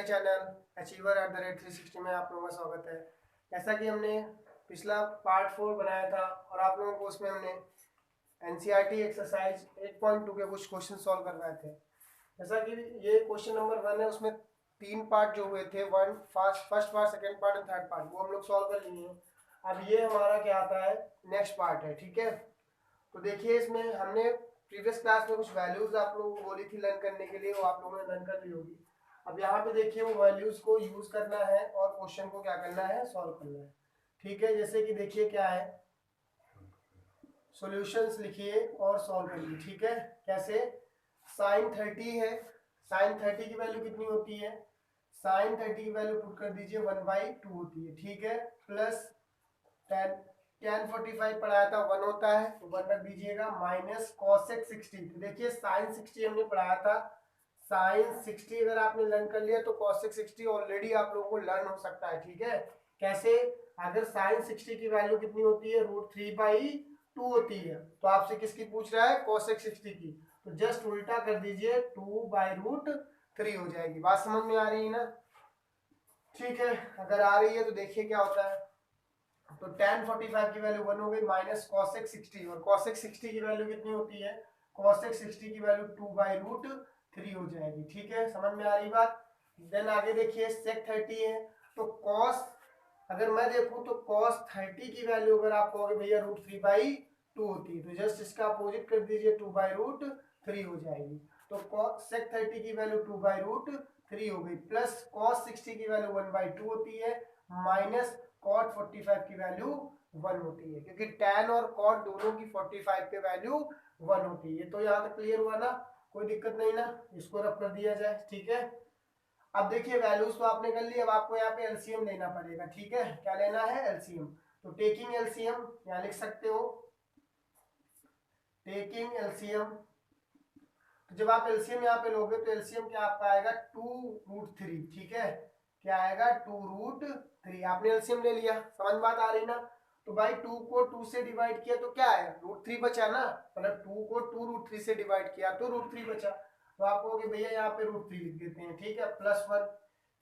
अपने channel Achiever@360 में आप लोगों का स्वागत है। जैसा कि हमने पिछला पार्ट 4 बनाया था और आप लोगों को उसमें हमने एनसीईआरटी एक्सरसाइज 8.2 के कुछ क्वेश्चन सॉल्व करवाए थे। जैसा कि ये क्वेश्चन नंबर 1 है, उसमें 3 पार्ट जो हुए थे, फर्स्ट पार्ट, सेकेंड पार्ट और थर्ड पार्ट, वो हम लोग सॉल्व कर लिए हैं। अब ये हमारा क्या आता है, नेक्स्ट पार्ट है। ठीक है, तो देखिए इसमें हमने प्रीवियस क्लास में कुछ वैल्यूज आप लोगों को बोली थी लर्न करने के लिए, वो आप लोगों ने लर्न कर ली होगी। अब यहाँ पे देखिए वो वैल्यूज को यूज करना है और क्वेश्चन को क्या करना है, सॉल्व करना है। ठीक है, जैसे कि देखिए क्या है, सॉल्यूशंस लिखिए और सॉल्व करिए। ठीक है, कैसे, साइन 30 है, साइन 30 की वैल्यू कितनी होती है, साइन 30 की वैल्यू पुट कर दीजिए 1/2 होती है। ठीक है, प्लस tan 45 पढ़ाया था 1 होता है तो 1 रख दीजिएगा, माइनस cosec 60। तो देखिए साइन 60 हमने पढ़ाया था, साइन 60 अगर आपने लर्न कर लिया तो cosec 60 ऑलरेडी आप लोगों को लर्न हो सकता है। ठीक है, कैसे, अगर साइन 60 की वैल्यू कितनी होती है, √3/2 होती है, तो आपसे किसकी पूछ रहा है, cosec 60 की, तो जस्ट उल्टा कर दीजिए, 2/√3 हो जाएगी। बात समझ में आ रही है ना। ठीक है, अगर आ रही है तो देखिए क्या होता है, तो tan 45 की वैल्यू 1 हो गई, माइनस cosec 60, और cosec 60 की वैल्यू कितनी होती है, cosec 60 की वैल्यू 2/√3 हो जाएगी। ठीक है, समझ में आ रही बात। देन आगे देखिए sec 30 है, तो cos, अगर मैं देखूं तो cos 30 की वैल्यू अगर आप कहोगे भैया √3/2 होती है, तो जस्ट इसका अपोजिट कर दीजिए, 2/√3 हो जाएगी। तो sec 30 की वैल्यू 2/√3 हो गई, प्लस cos 60 की वैल्यू 1/2 होती है, माइनस cot 45 की वैल्यू 1 होती है, क्योंकि tan और cot दोनों की 45 पे वैल्यू 1 होती है। तो यहाँ तक क्लियर हुआ ना, कोई दिक्कत नहीं ना, इसको रब कर दिया जाए। ठीक है, अब देखिए वैल्यूज तो आपने कर ली, अब आपको यहाँ पे एलसीएम लेना पड़ेगा। ठीक है, क्या लेना है, एलसीएम। तो टेकिंग एलसीएम यहाँ लिख सकते हो, टेकिंग एलसीएम। तो जब आप एलसीएम यहाँ पे लोगे तो एलसीएम क्या आपका आएगा, 2√3। ठीक है, क्या आएगा, 2√3। आपने एलसीएम ले लिया, समझ बात आ रही ना। तो भाई 2 को 2 से डिवाइड किया तो क्या आया, √3 बचा ना, मतलब 2 को 2√3 से डिवाइड किया तो √3 बचा। तो आप कहोगे भैया यहाँ पे √3 लिख देते हैं। ठीक है, +1।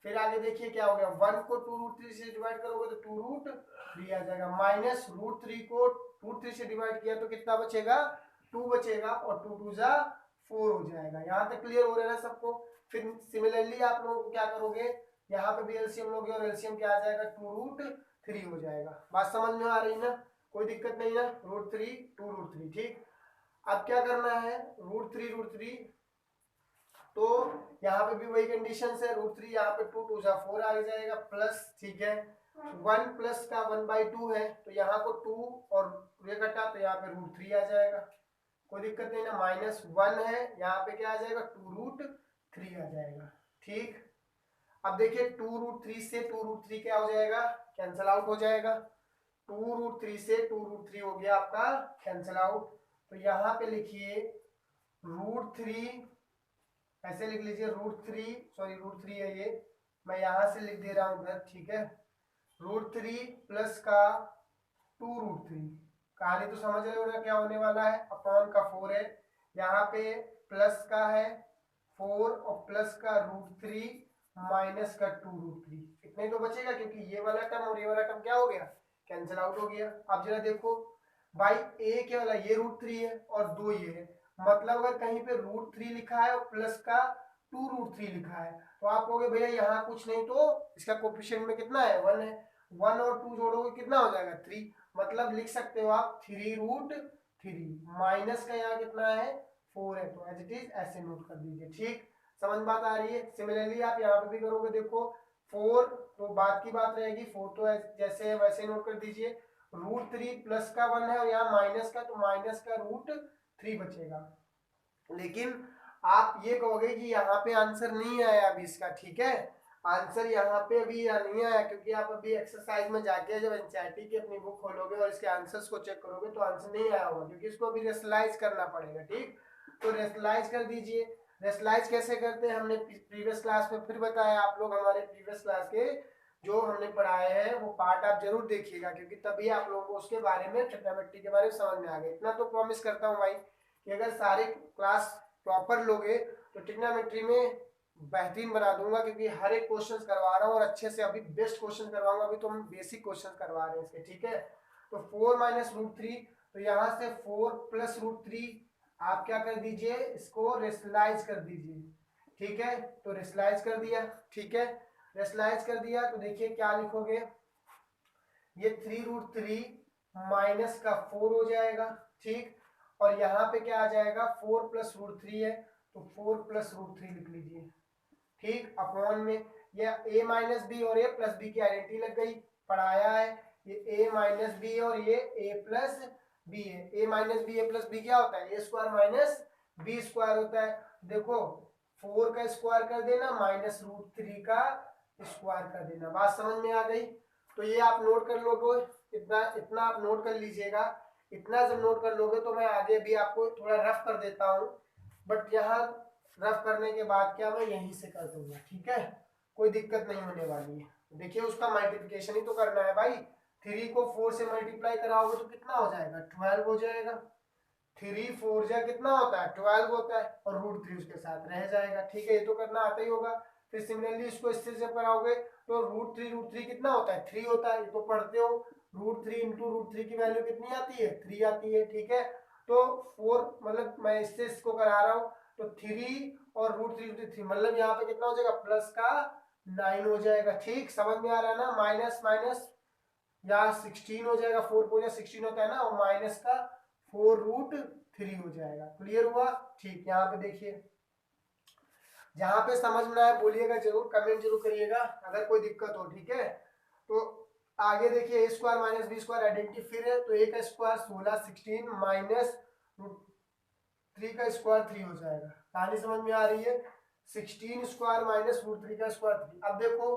फिर आगे देखिए क्या हो गया, 1 को 2√3 से डिवाइड करोगे तो 2√3 आ जाएगा, माइनस √3 को √3 से डिवाइड किया तो कितना बचेगा, 2 बचेगा, और 2 2 जा 4 हो जाएगा। यहाँ तक क्लियर हो रहा है ना सबको। फिर सिमिलरली आप लोगों को क्या करोगे, यहाँ पे भी एलसीएम लोगे और एलसीएम क्या आ जाएगा, 2√3 हो जाएगा। बात समझ में आ रही ना, कोई दिक्कत नहीं ना, √3 2√3। ठीक, अब क्या करना है, √3 तो यहाँ पे भी वही कंडीशन है, √3 यहाँ पे 2 2 जा 4 आ जाएगा, प्लस, ठीक है, 1 प्लस का 1/2 है, तो यहाँ को 2 और ये कटा तो यहाँ पे √3 आ जाएगा, कोई दिक्कत नहीं ना, -1 है, यहाँ पे क्या आ जाएगा, 2√3 आ जाएगा। ठीक, अब देखिए 2√3 से 2√3 क्या हो जाएगा, कैंसल आउट हो जाएगा, 2√3 से 2√3 हो गया आपका कैंसल आउट। तो यहाँ पे लिखिए √3, ऐसे लिख लीजिए √3, सॉरी √3 है ये, मैं यहाँ से लिख दे रहा हूँ उधर। ठीक है, √3 प्लस का 2√3, कहानी तो समझ रहे हो क्या होने वाला है, अपॉन का 4 है, यहाँ पे प्लस का है 4 और प्लस का √3 माइनस का 2√3, इतने तो बचेगा, क्योंकि ये वाला टर्म और ये वाला टर्म क्या हो गया, कैंसिल आउट हो गया। अब जरा देखो भाई, ए क्या वाला, ये √3 है और 2 ये है, मतलब अगर कहीं पे √3 लिखा है और प्लस का 2√3 लिखा है, तो आप कहोगे भैया यहाँ कुछ नहीं, तो इसका कोफिशिएंट में कितना है, 1 है, 1 और 2 जोड़ोगे कितना हो जाएगा, 3, मतलब लिख सकते हो आप 3√3, माइनस का यहाँ कितना है, 4 है, तो एज इट इज ऐसे नोट कर दीजिए। ठीक, समझ बात आ रही है। सिमिलरली आप यहाँ पे भी करोगे, देखो 4 तो बात की बात रहेगी, 4 तो जैसे है वैसे नोट कर दीजिए, √3 प्लस का 1 है और यहाँ माइनस का, तो माइनस का √3 बचेगा। लेकिन आप ये कहोगे कि यहाँ पे आंसर नहीं आया अभी इसका। ठीक है, आंसर यहाँ पे अभी नहीं आया, क्योंकि आप अभी एक्सरसाइज में जाके जब एनसीईआरटी की अपनी बुक खोलोगे और इसके आंसर्स को चेक करोगे तो आंसर नहीं आया होगा, क्योंकि इसको अभी रेशनलाइज करना पड़ेगा। ठीक, तो रेशनलाइज कर दीजिए। रेशनलाइज कैसे करते हैं, हमने प्रीवियस क्लास में फिर बताया, आप लोग हमारे प्रीवियस क्लास के जो हमने पढ़ाए हैं वो पार्ट आप जरूर देखिएगा, क्योंकि तभी आप लोगों को उसके बारे में, ट्रिग्नोमेट्री के बारे में समझ में आ गया। इतना तो प्रॉमिस करता हूँ भाई कि अगर सारे क्लास प्रॉपर लोगे तो ट्रिग्नोमेट्री में बेहतरीन बना दूंगा, क्योंकि हर एक क्वेश्चन करवा रहा हूँ और अच्छे से अभी बेस्ट क्वेश्चन करवाऊंगा। अभी तो हम बेसिक क्वेश्चन करवा रहे हैं इसके, ठीक है। तो 4 माइनस रूट थ्री, तो यहाँ से 4 प्लस रूट थ्री आप क्या कर दीजिए, इसको रेशनलाइज कर दीजिए, ठीक है। तो रेशनलाइज कर दिया, ठीक है। रेशनलाइज कर दिया तो देखिए क्या लिखोगे, ये 3 रूट थ्री माइनस का 4 हो जाएगा, ठीक। और यहाँ पे क्या आ जाएगा, 4 प्लस रूट थ्री है, तो 4 प्लस रूट थ्री लिख लीजिए, ठीक। अपॉन में ये a माइनस बी और a प्लस बी की आइडेंटिटी लग गई, पढ़ाया है। ये a माइनस बी और ये a प्लस बी है। a minus B a plus B क्या होता है, a square minus B square होता है। देखो 4 का स्क्वायर कर देना माइनस रूट थ्री का स्क्वायर कर देना। बात समझ में आ गई। तो ये आप नोट कर लोगे, इतना इतना आप नोट कर लीजिएगा। इतना जब नोट कर लोगे तो मैं आगे भी आपको थोड़ा रफ कर देता हूँ, बट यहाँ रफ करने के बाद क्या मैं यहीं से कर दूंगा, ठीक है, कोई दिक्कत नहीं होने वाली है। देखिए उसका मल्टीप्लिकेशन ही तो करना है भाई। 3 को 4 से मल्टीप्लाई कराओगे तो कितना हो जाएगा, 12 हो जाएगा। 3 4 जा कितना होता है, 12 होता है, और रूट थ्री उसके साथ रह जाएगा, ठीक है। ये तो करना आता ही होगा। फिर सिमिलरली इसको इससे जब कराओगे तो रूट थ्री कितना होता है, 3 होता है, ये तो पढ़ते हो। Root three into root three की वैल्यू कितनी आती है, 3 आती है, ठीक है। तो 4 मतलब मैं इससे इसको करा रहा हूँ, तो 3 और रूट थ्री मतलब यहाँ पे कितना हो जाएगा, प्लस का 9 हो जाएगा, ठीक। समझ में आ रहा है ना, माइनस माइनस यहाँ 16 हो जाएगा, 4 को 16 होता है ना, और माइनस का 4 रूट थ्री हो जाएगा। क्लियर हुआ, ठीक। यहाँ पे देखिए, जहां पे समझ में आए बोलिएगा जरूर, कमेंट जरूर करिएगा अगर कोई दिक्कत हो, ठीक है। तो आगे देखिए, A square minus B square identity फिर है, तो ए का स्क्वायर 16 16 माइनस थ्री का स्क्वायर 3 हो जाएगा। कहानी समझ में आ रही है, 16 स्क्वायर माइनस रूट थ्री का स्क्वायर 3। अब देखो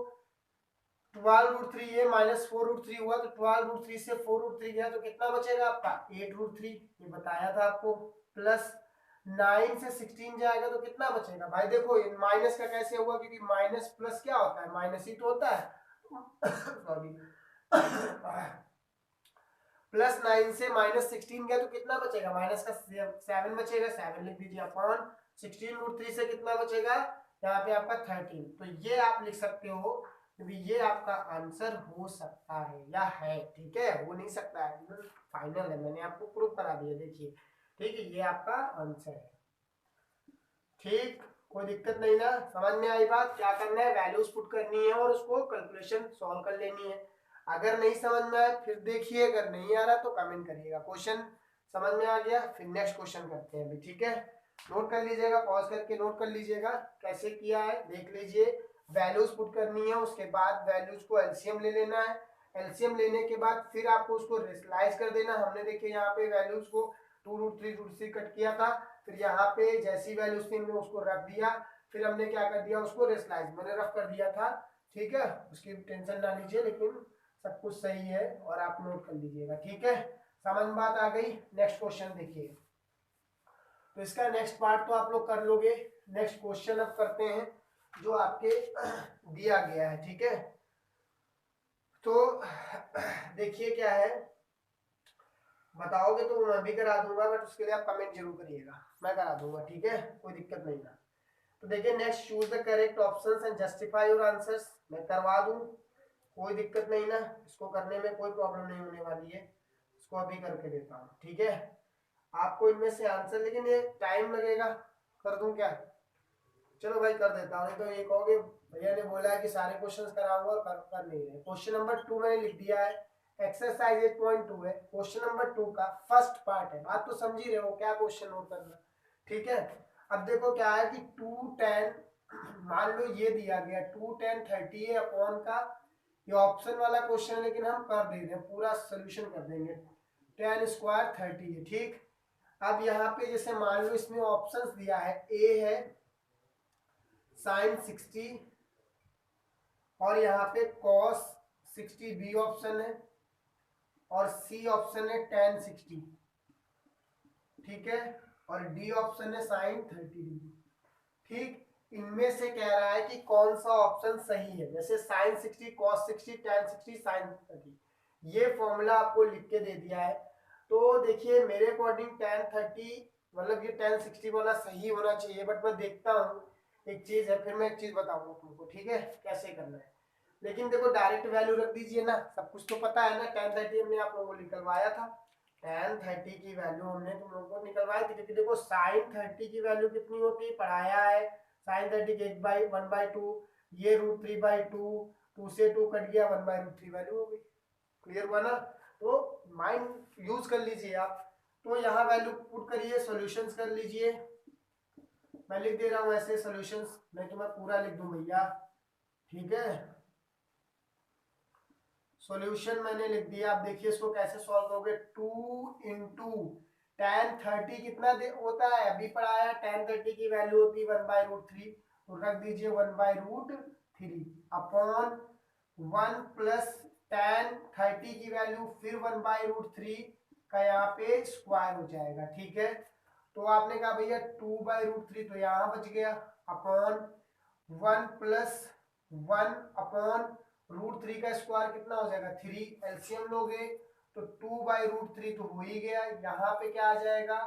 12 रूट थ्री है माइनस 4 रूट थ्री हुआ, तो 12 रूट थ्री से 4 रूट थ्री गया तो कितना बचेगा आपका, 8 रूट थ्री, ये बताया था आपको। प्लस 9 से 16 जाएगा तो कितना बचेगा भाई, देखो माइनस का कैसे हुआ, क्योंकि माइनस प्लस क्या होता है, माइनस ही तो होता है सॉरी प्लस 9 से माइनस 16 गया तो कितना बचेगा, माइनस का 7 बचेगा, 7 लिख दीजिए अपॉन 16 रूट थ्री से कितना बचेगा, यहाँ पे आपका 13। तो ये आप लिख सकते हो, क्योंकि ये आपका आंसर हो सकता है या है, ठीक है, हो नहीं सकता है, फाइनल है, मैंने आपको प्रूफ करा दिया, देखिए, ठीक है, ये आपका आंसर है, ठीक। कोई दिक्कत नहीं ना, समझ में आई बात। क्या करना है, वैल्यूज पुट करनी है और उसको कैलकुलेशन सॉल्व कर लेनी है। अगर नहीं समझ में आए फिर देखिए, अगर नहीं आ रहा तो कमेंट करिएगा। क्वेश्चन समझ में आ गया, फिर नेक्स्ट क्वेश्चन करते हैं अभी, ठीक है। नोट कर लीजिएगा, पॉज करके नोट कर लीजिएगा कैसे किया है, देख लीजिए। वैल्यूज पुट करनी है, उसके बाद वैल्यूज को एलसीएम ले लेना है। एलसीएम लेने के बाद फिर आपको उसको रेशनलाइज कर देना। हमने देखिए यहाँ पे वैल्यूज को 2 रूट थ्री कट किया था, फिर यहाँ पे जैसी वैल्यूज थी हमने उसको रख दिया, फिर हमने क्या कर दिया, उसको रेशनलाइज मैंने रफ कर दिया था, ठीक है। उसकी टेंशन ना लीजिए, लेकिन सब कुछ सही है और आप नोट कर लीजिएगा, ठीक है। समझ में बात आ गई। नेक्स्ट क्वेश्चन देखिए, तो इसका नेक्स्ट पार्ट तो आप लोग कर लोगे। नेक्स्ट क्वेश्चन अब करते हैं जो आपके दिया गया है, ठीक है। तो देखिए क्या है, बताओगे तो मैं भी करा दूंगा, बट उसके लिए आप कमेंट जरूर करिएगा, मैं करा दूंगा, ठीक है, कोई दिक्कत नहीं ना। तो देखिए, next choose the correct options and justify your answers, मैं करवा दूं, कोई दिक्कत नहीं ना, इसको करने में कोई प्रॉब्लम नहीं होने वाली है। इसको अभी करके देता हूँ, ठीक है। आपको इनमें से आंसर, लेकिन ये टाइम लगेगा, कर दूं क्या, चलो भाई कर देता हूँ, नहीं तो ये कहोगे भैया ने बोला है कि सारे क्वेश्चंस कराऊंगा और कर नहीं रहे। क्वेश्चन नंबर 2 मैंने लिख दिया है, एक्सरसाइज 8.2 है, क्वेश्चन नंबर 2 का फर्स्ट पार्ट है। बात तो समझ ही रहे हो, क्या क्वेश्चन नोट करना, ठीक है। अब देखो क्या है कि 2 10 मान लो ये दिया गया 2 10 30 है अपॉन का, ये ऑप्शन वाला क्वेश्चन है, लेकिन हम कर दे रहे हैं, पूरा सोल्यूशन कर देंगे। 10 स्क्वायर 30 है, ठीक। अब यहाँ पे जैसे मान लो इसमें ऑप्शंस दिया है, ए है साइन 60 और यहाँ पे कॉस 60 बी ऑप्शन है, और सी ऑप्शन है tan 60, ठीक है, और डी ऑप्शन है साइन 30 डिग्री, ठीक। इनमें से कह रहा है कि कौन सा ऑप्शन सही है, जैसे साइन 60 कॉस 60 tan 60 साइन 30, ये फॉर्मूला आपको लिख के दे दिया है। तो देखिए मेरे अकॉर्डिंग tan 30 मतलब ये tan 60 वाला सही होना चाहिए, बट मैं देखता हूँ एक चीज है, फिर मैं एक चीज बताऊंगा तुमको, ठीक है कैसे करना है। लेकिन देखो डायरेक्ट वैल्यू रख दीजिए ना, सब कुछ तो पता है ना। tan 30 हमने आप लोगों को निकलवाया था, tan 30 की वैल्यू हमने तुम लोगों को निकलवाई थी, क्योंकि देखो sin 30 की वैल्यू कितनी होती है पढ़ाया है। sin 30 की 1/2, ये √3/2, 2 से 2 कट गया, 1/√3 वैल्यू हो गई। क्लियर हुआ ना? तो माइंड यूज कर लीजिए आप। तो यहाँ वैल्यू पुट करिए, सॉल्यूशंस कर लीजिए। मैं लिख दे रहा हूँ ऐसे सॉल्यूशंस, नहीं तो मैं पूरा लिख दूं भैया, ठीक है। सॉल्यूशन मैंने लिख दिया, आप देखिए इसको कैसे सॉल्व करोगे। 2 इंटू tan 30 कितना होता है, अभी पढ़ाया। tan 30 की वैल्यू होती है 1/√3, तो रख दीजिए 1/√3 अपॉन 1 प्लस tan 30 की वैल्यू फिर 1/√3 का यहाँ पे स्क्वायर हो जाएगा, ठीक है। तो आपने कहा भैया 2/√3, तो यहाँ बच गया, अपॉन 1 प्लस 1 अपॉन √3 का स्क्वायर कितना हो जाएगा 3, एलसीएम लोगे तो 2/√3 तो हो ही गया। यहाँ पे क्या आ जाएगा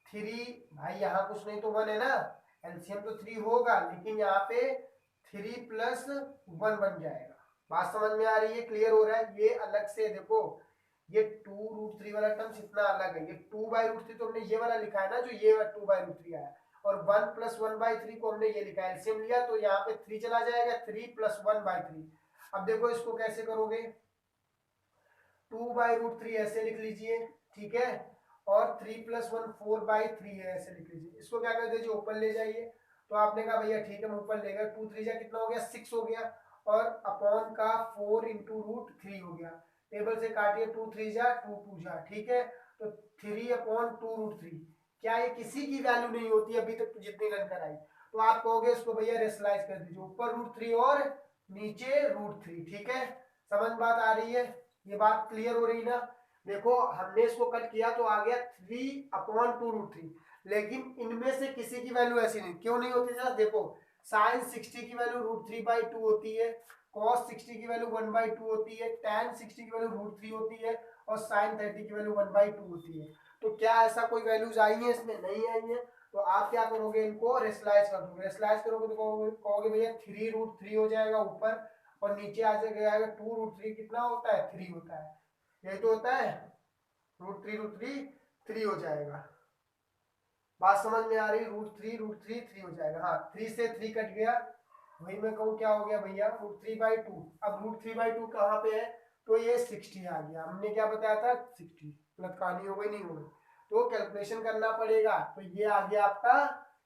3, भाई यहाँ कुछ नहीं तो 1 है ना, एलसीएम तो 3 होगा, लेकिन यहाँ पे 3 प्लस 1 बन जाएगा। बात समझ में आ रही है, क्लियर हो रहा है। ये अलग से देखो, ये 2√3 वाला टर्म्स इतना अलग है, ये 2/√3 तो हमने ये वाला लिखा है ना, जो ये 2/√3 आया, और 1 प्लस 1/3 को हमने ये लिखा है, एलसीएम लिया तो यहाँ पे 3 चला जाएगा, 3 प्लस 1/3। अब देखो इसको कैसे करोगे, 2/√3 ऐसे लिख लीजिए, ठीक है, और 3 प्लस 1 4/3 है, ऐसे लिख लीजिए। इसको क्या कर दीजिए, ऊपर ले जाइए। तो आपने कहा भैया ठीक है, हम ऊपर ले गए, 2 3 जा कितना हो गया 6 हो गया, और अपॉन का 4 इंटू √3 हो गया। टेबल से काटिए, 2 3 जा 2 2 जा, ठीक है। तो 3 अपॉन 2√3, क्या ये किसी की वैल्यू नहीं होती अभी तक तो जितनी रन कराई। तो आप कहोगे इसको भैया रेशनलाइज कर दीजिए, ऊपर √3 और नीचे √3, ठीक है। समझ बात आ रही है, ये बात क्लियर हो रही ना। देखो हमने इसको कट किया तो आ गया 3/2√3, लेकिन इनमें से किसी की वैल्यू ऐसी नहीं, क्यों नहीं होती सर, देखो sin 60 की वैल्यू √3/2 होती है, cos 60 की वैल्यू 1/2 होती है, tan 60 की वैल्यू √3 होती है, और sin 30 की वैल्यू 1/2 होती है। तो क्या ऐसा कोई वैल्यूज आई है इसमें, नहीं आई है। तो आप क्या करोगे, इनको रेशनलाइज कर दोगे। रेशनलाइज करोगे तो कहोगे भैया 3√3 हो जाएगा ऊपर, और नीचे आ जाएगा 2√3 कितना होता है 3 होता है, यही तो होता है, √3 3 हो जाएगा। बात समझ में आ रही, √3 3 हो जाएगा। हाँ 3 से 3 कट गया, वही मैं कहूँ क्या हो गया भैया √3/2। अब √3/2 कहाँ पे है, तो ये 60 आ गया, हमने क्या बताया था 60, गलत कहानी हो गई, नहीं हो गई, तो कैलकुलेशन करना पड़ेगा। तो ये आ गया आपका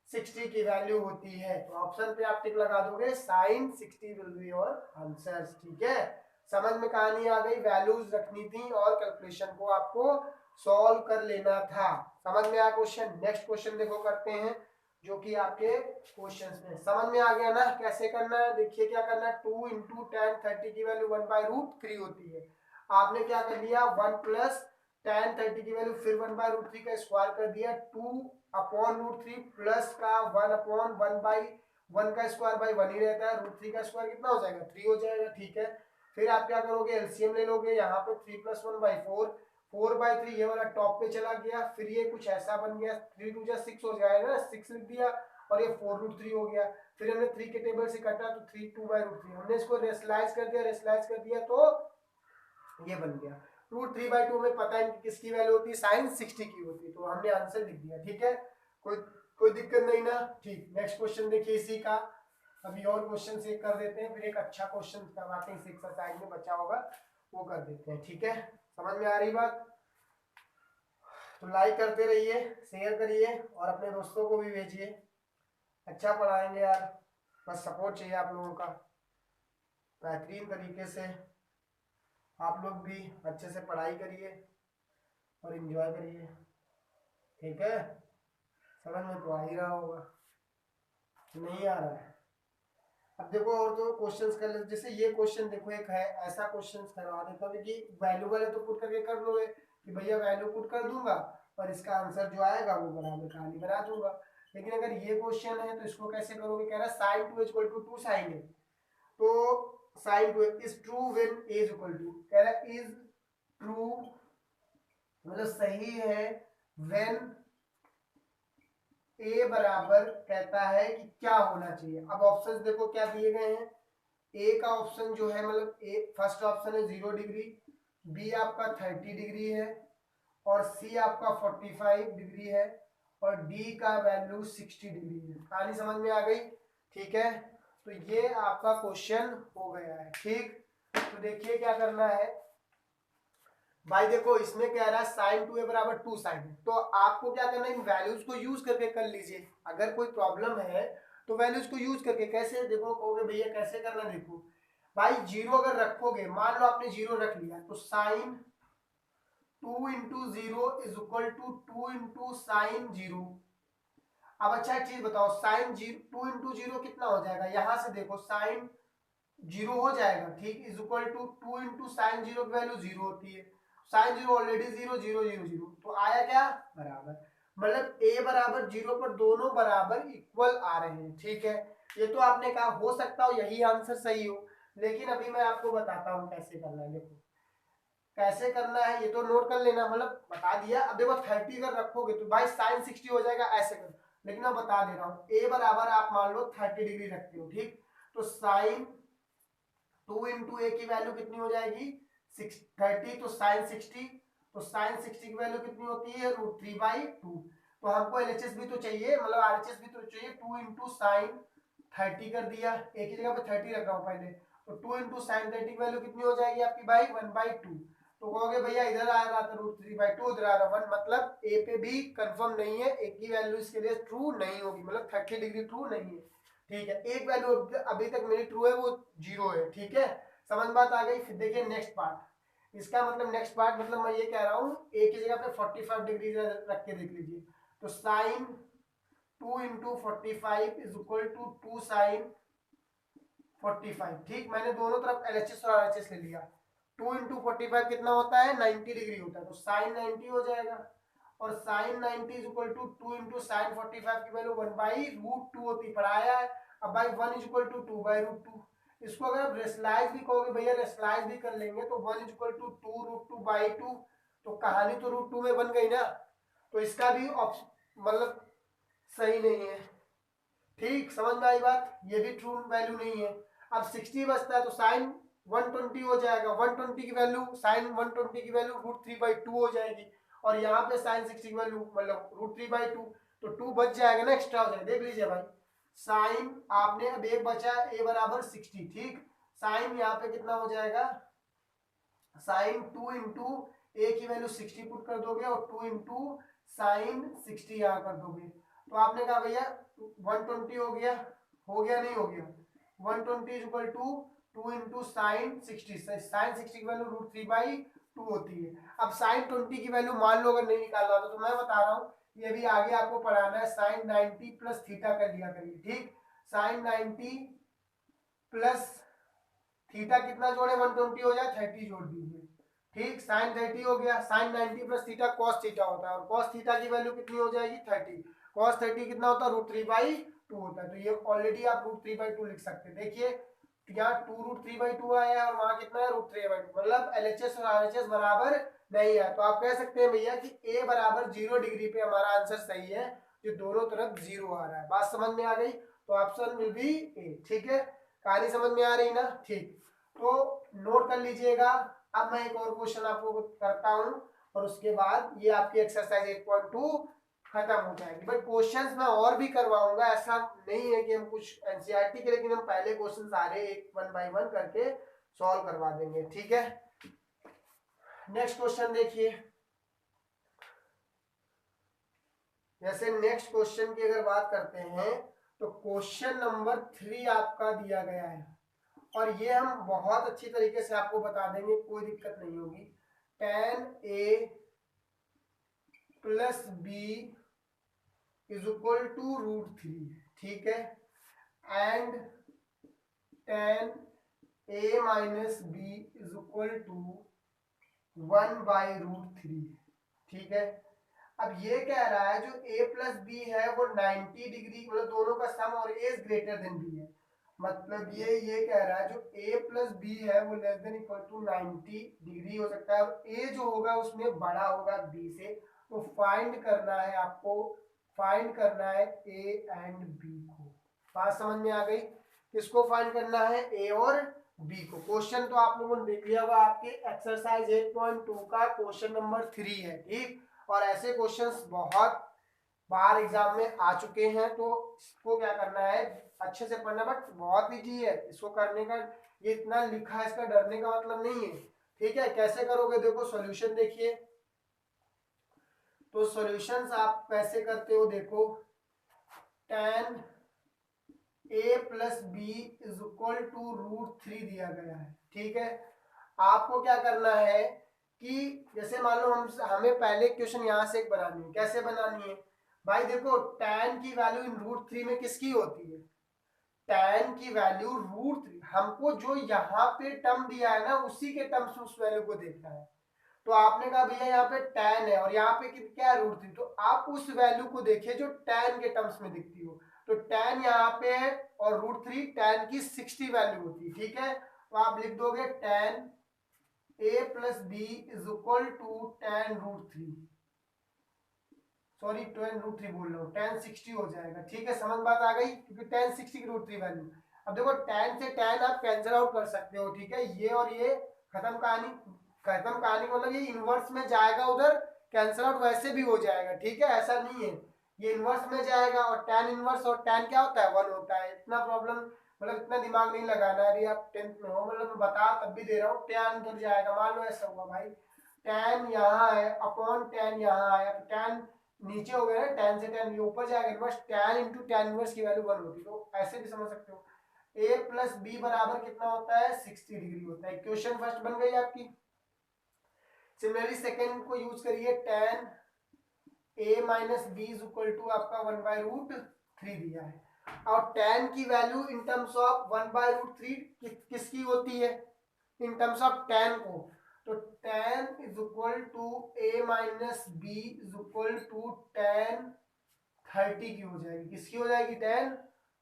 60 की वैल्यू होती है, तो ऑप्शन पे आप टिक लगा दोगे, sin 60 will be your answer, ठीक है। समझ में कहानी आ गई, वैल्यूज रखनी थी और कैलकुलेशन को आपको सॉल्व कर लेना था। समझ में आया क्वेश्चन। नेक्स्ट क्वेश्चन देखो करते हैं, जो कि आपके क्वेश्चंस में समझ में आ गया ना कैसे करना है। देखिए क्या करना है, 2 इंटू tan 30 की वैल्यू 1/√3 होती है, आपने क्या कर दिया 1 प्लस tan 30 की वैल्यू फिर 1/√3 का स्क्वायर कर दिया, 2 अपॉन √3 प्लस का 1 अपॉन 1/1 का स्क्वायर बाई 1 ही रहता है, √3 का स्क्वायर कितना हो जाएगा 3 हो जाएगा, ठीक है। फिर आप क्या करोगे, एलसीएम ले लोगे, यहाँ पे 3 प्लस 1/4, 4/3 ये वाला टॉप पे चला गया, फिर ये कुछ ऐसा बन गया, 3 2 6 हो जाएगा, 6 लिख दिया, और ये 4√3 हो गया। फिर हमने 3 के टेबल से काटा तो 3 2/√3, हमने इसको रेशनलाइज कर दिया, रेशनलाइज कर दिया तो ये बन गया। √3/2 में पता है किसकी वैल्यू होती है, sin 60 की होती है, तो हमने आंसर लिख दिया, ठीक है। कोई कोई दिक्कत नहीं ना, ठीक। नेक्स्ट क्वेश्चन देखिए इसी का, अभी और क्वेश्चन से कर देते हैं, फिर एक अच्छा क्वेश्चन करवाते हैं इस एक्सरसाइज में बचा होगा वो कर देते हैं, ठीक है। समझ में आ रही बात, तो लाइक करते रहिए, शेयर करिए और अपने दोस्तों को भी भेजिए। अच्छा पढ़ाएंगे यार, बस सपोर्ट चाहिए आप लोगों का बेहतरीन तरीके से। आप लोग भी अच्छे से पढ़ाई करिए और एंजॉय करिए, ठीक है। समझ में तो आ ही रहा होगा, नहीं आ रहा है। अब देखो और तो क्वेश्चंस कर ले, जैसे ये क्वेश्चन देखो एक है, ऐसा क्वेश्चन करवा देता हूँ कि वैल्यू वाले तो पुट करके कर लोगे कि भैया वैल्यू पुट कर दूंगा और इसका आंसर जो आएगा वो बराबर कहानी बना दूंगा। लेकिन अगर ये क्वेश्चन है तो इसको कैसे करोगे, कह रहा है sin 2 equal to 2 sin a, तो sin 2 is true when a is equal to, कह रहा है इज ट्रू मतलब सही है व्हेन ए बराबर कहता है कि क्या होना चाहिए। अब ऑप्शंस देखो क्या दिए गए हैं। ए का ऑप्शन जो है मतलब ए फर्स्ट ऑप्शन है 0 डिग्री, बी आपका 30 डिग्री है, और सी आपका 45 डिग्री है, और डी का वैल्यू 60 डिग्री है। कहानी समझ में आ गई? ठीक है, तो ये आपका क्वेश्चन हो गया है। ठीक, तो देखिए क्या करना है भाई। देखो इसमें कह रहा है साइन 2a बराबर 2 साइन, तो आपको क्या करना है, इन वैल्यूज को यूज करके कर लीजिए। अगर कोई प्रॉब्लम है तो वैल्यूज को यूज करके कैसे, देखो कहोगे भैया कैसे करना, देखो भाई जीरो अगर रखोगे, मान लो आपने जीरो रख लिया, तो sine 2 into zero is equal to 2 into sine zero. अब अच्छा एक चीज बताओ, साइन 2 इंटू जीरो कितना हो जाएगा, यहां से देखो साइन जीरो हो जाएगा, ठीक, is equal to 2 into sine zero की वैल्यू जीरो होती है, sine zero already zero, zero zero zero, तो आया क्या बराबर। मतलब ए बराबर जीरो पर दोनों बराबर इक्वल आ रहे हैं। ठीक है, ये तो आपने कहा हो सकता हो यही आंसर सही हो, लेकिन अभी मैं आपको बताता हूँ कैसे करना है। देखो कैसे करना है, ये तो नोट कर लेना, मतलब बता दिया। अब देखो 30 अगर रखोगे तो भाई साइन 60 हो जाएगा, ऐसे कर, लेकिन मैं बता दे रहा हूँ ए बराबर आप मान लो 30 डिग्री रखते हो, ठीक, तो साइन 2 इंटू ए की वैल्यू कितनी हो जाएगी 30, तो साइन 60, तो साइन 60 की वैल्यू कितनी होती है √3/2। तो हमको एलएचएस भी तो चाहिए, मतलब आरएचएस भी तो चाहिए। 2 इंटू साइन 30 कर दिया, एक ही जगह पे 30 रख रहा हूँ पहले, तो 2 इंटू साइन 30 की वैल्यू कितनी हो जाएगी आपकी भाई 1/2। तो कहोगे भैया इधर आ रहा था √3/2, उधर आ रहा 1, मतलब ए पे भी कंफर्म नहीं है, एक की वैल्यू इसके लिए ट्रू नहीं होगी, मतलब 30 डिग्री ट्रू नहीं है। ठीक है, एक वैल्यू अभी तक मेरी ट्रू है, वो जीरो है। ठीक है, समझ बात आ गई। फिर देखिए नेक्स्ट पार्ट, इसका मतलब नेक्स्ट पार्ट मतलब मैं ये कह रहा हूँ ए की जगह पे 45 डिग्री रख के देख लीजिए, तो sine 2 into 45 is equal to 2 sine 45। ठीक, मैंने दोनों तरफ एलएचएस और आरएचएस ले लिया। 2 इंटू 45 कितना होता है 90 डिग्री होता है, तो साइन 90 हो जाएगा, और sine 90 is equal to 2 into sine 45 की वैल्यू 1/√2 होती पढ़ाया है। अब भाई 1 इज इक्वल टू 2/√2, इसको अगर आप रेशनलाइज भी कहोगे भैया, रेशनलाइज भी कर लेंगे, तो 1 इज इक्वल टू 2√2/2, तो कहानी तो √2 में बन गई ना, तो इसका भी मतलब सही नहीं है। ठीक, समझ में आई बात, ये भी ट्रू वैल्यू नहीं है। अब 60 बचता है, तो साइन 120 हो जाएगा, 120 की वैल्यू साइन 120 की वैल्यू √3/2 हो जाएगी, और यहाँ पे साइन 60 की वैल्यू मतलब √3/2, तो 2 बच जाएगा ना, एक्स्ट्रा हो जाएगा। देख लीजिए भाई, साइन आपने अब एक बचा ए बराबर 60, ठीक, साइन यहाँ पे कितना हो जाएगा, साइन 2 इंटू ए की वैल्यू 60 पुट कर दोगे, और 2 इंटू साइन 60 यहाँ कर दोगे, तो आपने कहा भैया 120 हो गया नहीं हो गया, 120 is equal to 2 into sine 60, sine 60 की वैल्यू √3/2 होती है। अब साइन 20 की वैल्यू मान लो अगर नहीं निकालना तो मैं बता रहा हूँ, ये भी आगे आपको पढ़ाना है, साइन 90 प्लस थीटा कर लिया करिए। ठीक, साइन 90 प्लस थीटा कितना जोड़े 120 हो जाए, 30 जोड़ दीजिए। ठीक, साइन 30 हो गया, sine 90 plus theta cos theta होता है, और कॉस थीटा की वैल्यू कितनी हो जाएगी 30, कॉस 30 कितना होता है √3/2 होता है, तो ये ऑलरेडी आप √3/2 लिख सकते हैं। देखिए यहाँ 2√3/2 आया है, और वहां कितना है √3/2, मतलब एलएचएस और आरएचएस बराबर नहीं है, तो आप कह सकते हैं भैया कि ए बराबर 0 डिग्री पे हमारा आंसर सही है, जो दोनों तरफ जीरो आ रहा है। बात समझ में आ गई, तो ऑप्शन विल बी ए। ठीक है, कहानी समझ में आ रही ना? ठीक, तो नोट कर लीजिएगा। अब मैं एक और क्वेश्चन आपको करता हूं, और उसके बाद ये आपकी एक्सरसाइज 8.2 खत्म हो जाएगी। बट क्वेश्चंस मैं और भी करवाऊंगा, ऐसा नहीं है कि हम कुछ एनसीईआरटी के, लेकिन हम पहले क्वेश्चन सारे एक 1 बाय 1 करके सॉल्व करवा देंगे। ठीक है, नेक्स्ट क्वेश्चन देखिए। जैसे नेक्स्ट क्वेश्चन की अगर बात करते हैं, तो क्वेश्चन नंबर 3 आपका दिया गया है, और ये हम बहुत अच्छी तरीके से आपको बता देंगे, कोई दिक्कत नहीं होगी। tan a plus B is equal to √3, ठीक है, and tan a minus B is equal to 1/√3, ठीक है। अब ये कह रहा है जो a प्लस बी है वो 90 डिग्री, मतलब दोनों का सम, और a is greater than b है, मतलब ये कह रहा है जो a प्लस बी है वो less than equal to 90 degree हो सकता है, और a जो होगा उसमें बड़ा होगा b से, तो फाइंड करना है आपको फाइंड करना है ए एंड बी को। बात समझ में आ गई? किसको फाइंड करना है? ए और बी को। क्वेश्चन तो आप लोगों ने देख लिया होगा, आपके एक्सरसाइज 8.2 का क्वेश्चन नंबर 3 है, ठीक। और ऐसे क्वेश्चंस बहुत बार एग्जाम में आ चुके हैं, तो इसको क्या करना है, अच्छे से पढ़ना। बट बहुत इजी है इसको करने का, ये इतना लिखा है, इसका डरने का मतलब नहीं है, ठीक है। कैसे करोगे, देखो सॉल्यूशन देखिए। तो सॉल्यूशंस आप कैसे करते हो, देखो tan a plus B is equal to √3 दिया गया है, ठीक है। आपको क्या करना है कि जैसे मान लो हमें पहले क्वेश्चन यहाँ से एक बनानी है। कैसे बनानी है भाई, देखो tan की वैल्यू इन √3 में किसकी होती है? tan की वैल्यू √3, हमको जो यहाँ पे टर्म दिया है ना, उसी के टर्म्स में उस वैल्यू को देखना है। तो आपने कहा भैया यहाँ पे tan है और यहाँ पे क्या है √3, तो आप उस वैल्यू को देखिए जो tan के टर्म्स में दिखती हो। तो tan यहाँ पे है और √3 tan की 60 वैल्यू होती है, ठीक है। तो आप लिख दोगे tan a plus B is equal to tan √3, sorry tan √3 बोल रहा हूँ, tan 60 हो जाएगा, ठीक है। समझ बात आ गई, क्योंकि tan 60 की √3 वैल्यू। अब देखो tan से tan आप कैंसिल आउट कर सकते हो, ठीक है। ये और ये खत्म कहानी, खत्म कहानी मतलब ये इनवर्स में जाएगा, उधर कैंसिल आउट वैसे भी हो जाएगा, ठीक है। ऐसा नहीं है, ये इनवर्स में जाएगा और tan इनवर्स और tan क्या होता है, 1 होता है। इतना प्रॉब्लम मतलब इतना दिमाग नहीं लगाना। अभी आप 10th में हो, मतलब मैं बता तब भी दे रहा हूँ, tan उधर जाएगा। मान लो ऐसा हुआ भाई, tan यहाँ है अपॉन tan यहाँ आया, तो tan नीचे हो गया ना, tan से tan ये ऊपर जाएगा inverse, tan into tan inverse की वैल्यू 1 होती है। तो ऐसे भी समझ सकते हो, a प्लस बी बराबर कितना होता है, 60 डिग्री होता है। इक्वेशन फर्स्ट बन गई आपकी। सिमिलरली सेकंड को यूज करिए, tan a minus B is equal to आपका 1/√3 दिया है। और tan की वैल्यू इन टर्म्स ऑफ 1/√3 किसकी होती है, इन टर्म्स ऑफ tan को। तो tan is equal to a minus B is equal to tan 30 की हो जाएगी। किसकी हो जाएगी, tan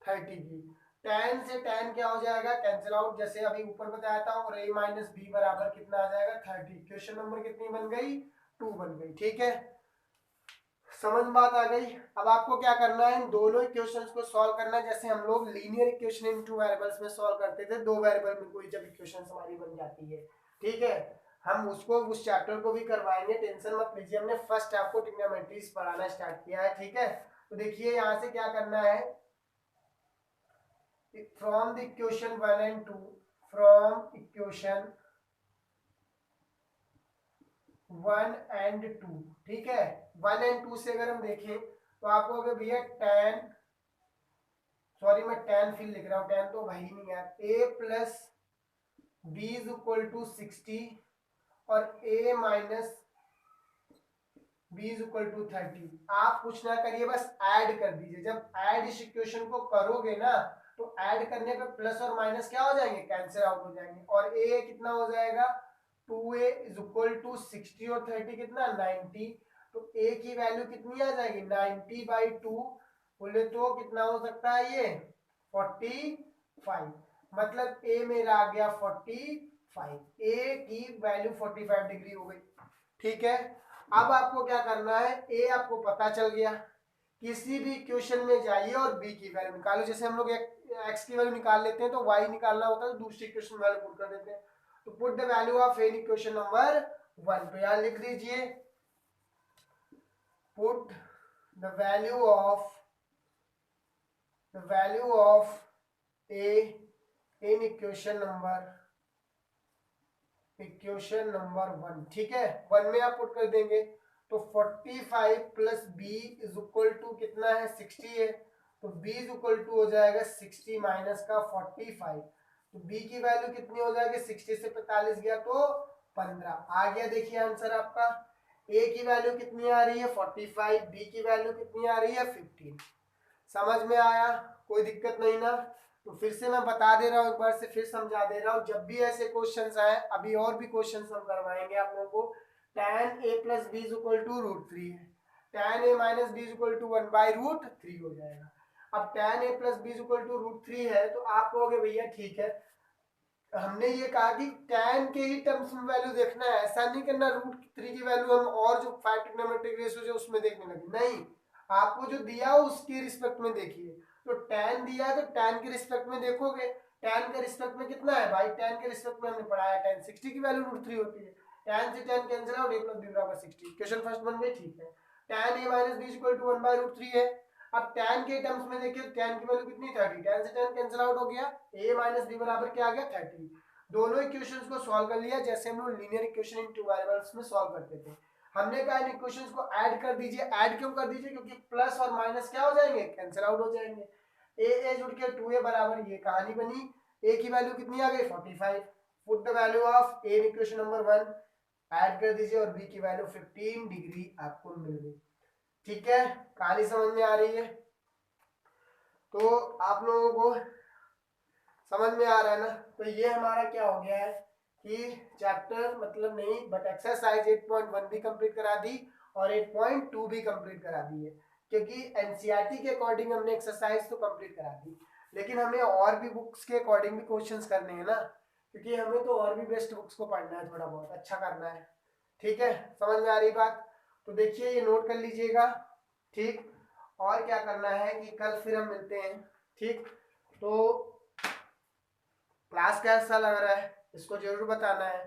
30 की। tan से tan क्या हो जाएगा, कैंसिल आउट, जैसे अभी ऊपर बताया था। और a माइनस बी बराबर कितना आ जाएगा, 30। क्वेश्चन नंबर कितनी बन गई, 2 बन गई, ठीक है। समझ बात आ गई। अब आपको क्या करना है, इन दोनों इक्वेशंस को सॉल्व करना है, जैसे हम लोग लीनियर इक्वेशन इन 2 वेरिएबल्स में सॉल्व करते थे। 2 वेरिएबल में कोई जब इक्वेशन हमारी बन जाती है, ठीक है। हम उसको उस चैप्टर को भी करवाएंगे, टेंशन मत लीजिए। हमने फर्स्ट आपको ट्रिग्नोमेट्रीज पढ़ाना स्टार्ट किया है, ठीक है। तो देखिए यहाँ से क्या करना है, from the equation 1 and 2, from equation 1 and 2, ठीक है। 1 एंड 2 से अगर हम देखें तो आपको अगर भैया tan, सॉरी मैं tan फिल लिख रहा हूँ, tan तो भाई नहीं है, a plus B is equal to 60 और a minus B is equal to 30। आप कुछ ना करिए, बस ऐड कर दीजिए। जब ऐड इस इक्वेशन को करोगे ना, तो ऐड करने पे प्लस और माइनस क्या हो जाएंगे, कैंसिल आउट हो जाएंगे। और a कितना हो जाएगा, 2a इज इक्वल टू 60 और 30 कितना, 90। तो a की वैल्यू कितनी आ जाएगी, 90/2 बोले तो कितना हो सकता है ये, 45। मतलब a मेरा आ गया 45, a की वैल्यू 45 डिग्री हो गई, ठीक है। अब आपको क्या करना है, ए आपको पता चल गया, किसी भी इक्वेशन में जाइए और बी की वैल्यू निकालो। जैसे हम लोग एक्स की वैल्यू निकाल लेते हैं, तो वाई निकालना होता है, तो दूसरी इक्वेशन में वैल्यू पुट कर देते हैं। तो put the value of A in equation number 1, तो यहाँ लिख दीजिए, put the value of A in equation number 1, ठीक है। 1 में आप पुट कर देंगे, तो 45 plus B is equal to कितना है, 60 है। तो b इज इक्वल टू हो जाएगा 60 माइनस का 45। तो b की वैल्यू कितनी हो जाएगी, 60 से 45 गया तो 15 आ गया। देखिए आंसर आपका, a की वैल्यू कितनी आ रही है 45, b की वैल्यू कितनी आ रही है 15। समझ में आया, कोई दिक्कत नहीं ना। तो फिर से मैं बता दे रहा हूँ, एक बार से फिर समझा दे रहा हूँ, जब भी ऐसे क्वेश्चंस आए, अभी और भी क्वेश्चंस हम करवाएंगे आप लोगों को। tan a plus B is equal to √3 है, tan a minus B is equal to 1/√3 हो जाएगा। अब tan a plus B is equal to √3 है, तो आप कहोगे भैया ठीक है, हमने ये कहा कि tan के ही टर्म्स में वैल्यू देखना है, ऐसा नहीं करना √3 की वैल्यू हम और जो 5 ट्रिग्नोमेट्रिक रेशियो है उसमें देखने लगे, नहीं। आपको जो दिया हो उसके रिस्पेक्ट में देखिए। तो tan दिया है तो tan के रिस्पेक्ट में देखोगे, tan के रिस्पेक्ट में कितना है भाई, tan के रिस्पेक्ट में हमने पढ़ा है tan 60 की वैल्यू √3 होती है, tan से tan cancel out, a + b = 60। Question first बन गई, ठीक है। tan a - b = 1/√3 है। अब tan के टर्म्स में देखिए tan की वैल्यू कितनी 30, tan से tan कैंसिल आउट हो गया, a - b बराबर क्या आ गया 30। दोनों इक्वेशंस को सॉल्व कर लिया जैसे हम लोग linear equation in two variables में सॉल्व करते थे। हमने कहा इन इक्वेशंस को ऐड कर दीजिए। ऐड क्यों कर दीजिए, क्योंकि प्लस और माइनस क्या हो जाएंगे, कैंसिल आउट हो जाएंगे। ए जुड़ के 2a बराबर, ये कहानी बनी। a की वैल्यू कितनी आ गई 45। Put the value of a in equation number 1, add कर दीजिए और b की वैल्यू 15 डिग्री आपको मिल गई। ठीक है, कहानी समझ में आ रही है? तो आप लोगों को समझ में आ रहा है ना? तो ये हमारा क्या हो गया है कि चैप्टर मतलब नहीं बट एक्सरसाइज 8.1 भी कंप्लीट करा दी और 8.2 भी कंप्लीट करा दी है, क्योंकि एनसीईआरटी के अकॉर्डिंग हमने एक्सरसाइज तो कंप्लीट करा दी, लेकिन हमें और भी बुक्स के अकॉर्डिंग भी क्वेश्चंस करने हैं ना, क्योंकि हमें तो और भी बेस्ट बुक्स को पढ़ना है, थोड़ा बहुत अच्छा करना है। ठीक है, समझ में आ रही बात? तो देखिए ये नोट कर लीजिएगा। ठीक, और क्या करना है कि कल फिर हम मिलते हैं। ठीक, तो क्लास कैसा लग रहा है इसको जरूर बताना है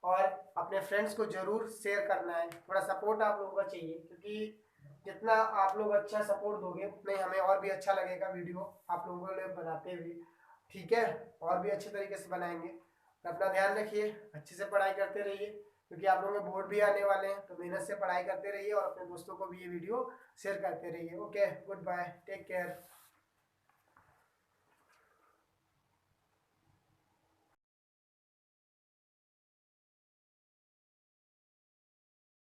और अपने फ्रेंड्स को जरूर शेयर करना है। थोड़ा सपोर्ट आप लोगों का चाहिए, क्योंकि जितना आप लोग अच्छा सपोर्ट दोगे उतने हमें और भी अच्छा लगेगा वीडियो आप लोगों के लिए बनाते हुए। ठीक है, और भी अच्छे तरीके से बनाएंगे। तो अपना ध्यान रखिए, अच्छे से पढ़ाई करते रहिए, क्योंकि आप लोगों के बोर्ड भी आने वाले हैं, तो मेहनत से पढ़ाई करते रहिए और अपने दोस्तों को भी ये वीडियो शेयर करते रहिए। Okay, goodbye, take care.